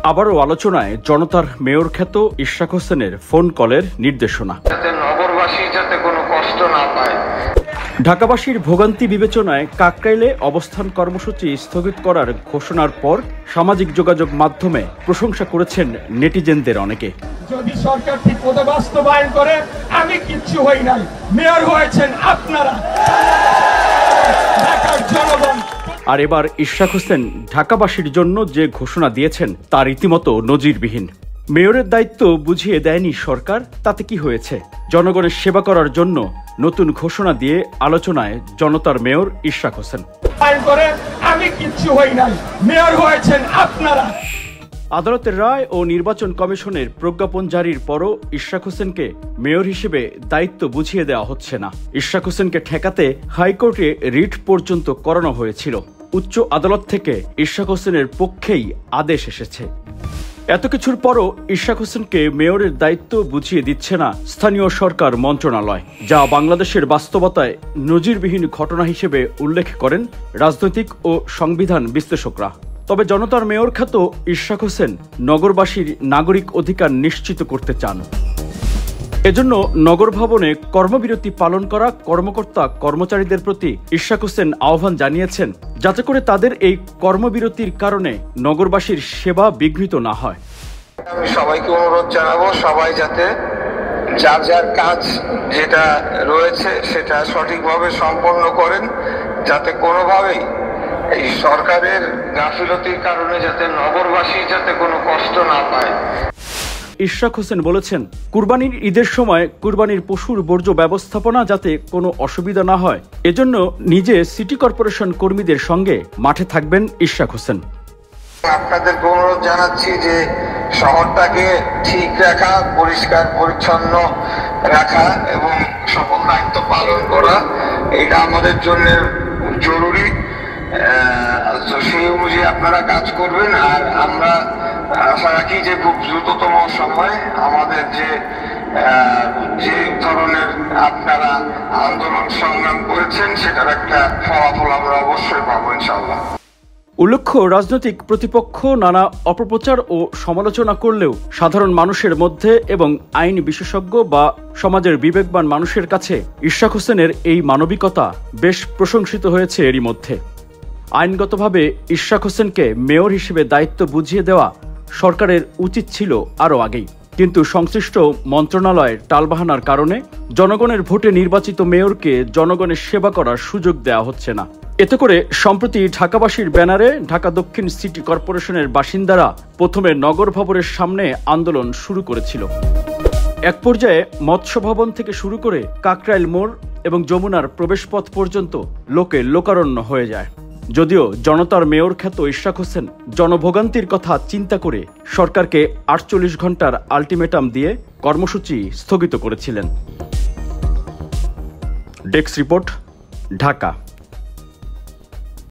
আবারও আলোচনায় জনতার মেয়র খ্যাত ইশরাক হোসেনের ফোন কলের নির্দেশনা। নগরবাসী যাতে কোনো কষ্ট না পায়। ঢাকাবাসীর ভোগান্তি বিবেচনায় কাকরাইলে অবস্থান কর্মসূচি স্থগিত করার ঘোষণার পর সামাজিক যোগাযোগ মাধ্যমে প্রশংসা করেছেন নেটিজেনদের অনেকে। যদি সরকার ঠিক মতো বাস্তবায়ন করে, আমি কিচ্ছু হই নাই, মেয়র হয়েছেন আপনারা, ঢাকার জনগণ। আর এবার ইশরাক হোসেন ঢাকাবাসীর জন্য যে ঘোষণা দিয়েছেন তা রীতিমতো নজিরবিহীন। মেয়রের দায়িত্ব বুঝিয়ে দেয়নি সরকার, তাতে কি হয়েছে? জনগণের সেবা করার জন্য নতুন ঘোষণা দিয়ে আলোচনায় জনতার মেয়র ইশরাক হোসেন। আমি কিচ্ছু হই নাই, মেয়র হয়েছেন আপনারা। আদালতের রায় ও নির্বাচন কমিশনের প্রজ্ঞাপন জারির পরও ইশরাক হোসেনকে মেয়র হিসেবে দায়িত্ব বুঝিয়ে দেওয়া হচ্ছে না। ইশরাক হোসেনকে ঠেকাতে হাইকোর্টে রিট পর্যন্ত করানো হয়েছিল। উচ্চ আদালত থেকে ইশরাক হোসেনের পক্ষেই আদেশ এসেছে। এত কিছুর পরও ইশরাক হোসেনকে মেয়রের দায়িত্ব বুঝিয়ে দিচ্ছে না স্থানীয় সরকার মন্ত্রণালয়, যা বাংলাদেশের বাস্তবতায় নজিরবিহীন ঘটনা হিসেবে উল্লেখ করেন রাজনৈতিক ও সংবিধান বিশ্লেষকরা। তবে জনতার মেয়র খ্যাত ইশরাক হোসেন নগরবাসীর নাগরিক অধিকার নিশ্চিত করতে চান। এজন্য নগর ভবনে কর্মবিরতি পালন করা কর্মকর্তা কর্মচারীদের প্রতি ইশরাক হোসেন আহ্বান জানিয়েছেন, যাতে করে তাদের এই কর্মবিরতির কারণে নগরবাসীর সেবা বিঘ্নিত না হয়। আমি সবাইকে অনুরোধ জানাবো, সবাই যাতে যার যার কাজ যেটা রয়েছে সেটা সঠিকভাবে সম্পন্ন করেন, যাতে কোনোভাবেই এই সরকারের গাফিলতির কারণে যাতে নগরবাসী যাতে কোনো কষ্ট না পায়। ইশরাক হোসেন বলেছেন, কুরবানির ঈদের সময় কুরবানির পশুর বর্জ্য ব্যবস্থাপনা যাতে কোনো অসুবিধা না হয়, এজন্য নিজে সিটি কর্পোরেশন কর্মীদের সঙ্গে মাঠে থাকবেন ইশরাক হোসেন। আপনাদেরকে অনুরোধ জানাচ্ছি যে শহরটাকে ঠিক রাখা, পরিষ্কার পরিচ্ছন্ন রাখা এবং সকল দায়িত্ব পালন করা, এটা আমাদের জন্য জরুরি। সেই অনুযায়ী আপনারা কাজ করবেন। আর আমরা আশা রাখি যে খুব দ্রুততম সময় আমাদের যে ধরনের আপনারা আন্দোলন সংগ্রাম করেছেন সেটার একটা ফলাফল আমরা অবশ্যই পাবো ইনশাআল্লাহ। উল্লেখ্য, রাজনৈতিক প্রতিপক্ষ নানা অপপ্রচার ও সমালোচনা করলেও সাধারণ মানুষের মধ্যে এবং আইন বিশেষজ্ঞ বা সমাজের বিবেকবান মানুষের কাছে ইশরাক হোসেনের এই মানবিকতা বেশ প্রশংসিত হয়েছে। এরই মধ্যে আইনগতভাবে ইশরাক হোসেনকে মেয়র হিসেবে দায়িত্ব বুঝিয়ে দেওয়া সরকারের উচিত ছিল আরও আগেই, কিন্তু সংশ্লিষ্ট মন্ত্রণালয়ের টালবাহানার কারণে জনগণের ভোটে নির্বাচিত মেয়রকে জনগণের সেবা করার সুযোগ দেওয়া হচ্ছে না। এতে করে সম্প্রতি ঢাকাবাসীর ব্যানারে ঢাকা দক্ষিণ সিটি কর্পোরেশনের বাসিন্দারা প্রথমে নগর ভবনের সামনে আন্দোলন শুরু করেছিল। এক পর্যায়ে মৎস্য ভবন থেকে শুরু করে কাকরাইল মোড় এবং যমুনার প্রবেশপথ পর্যন্ত লোকে লোকারণ্য হয়ে যায়। যদিও জনতার মেয়র খ্যাত ইশরাক হোসেন জনভোগান্তির কথা চিন্তা করে সরকারকে 48 ঘন্টার আলটিমেটাম দিয়ে কর্মসূচি স্থগিত করেছিলেন। Desk report, Dhaka.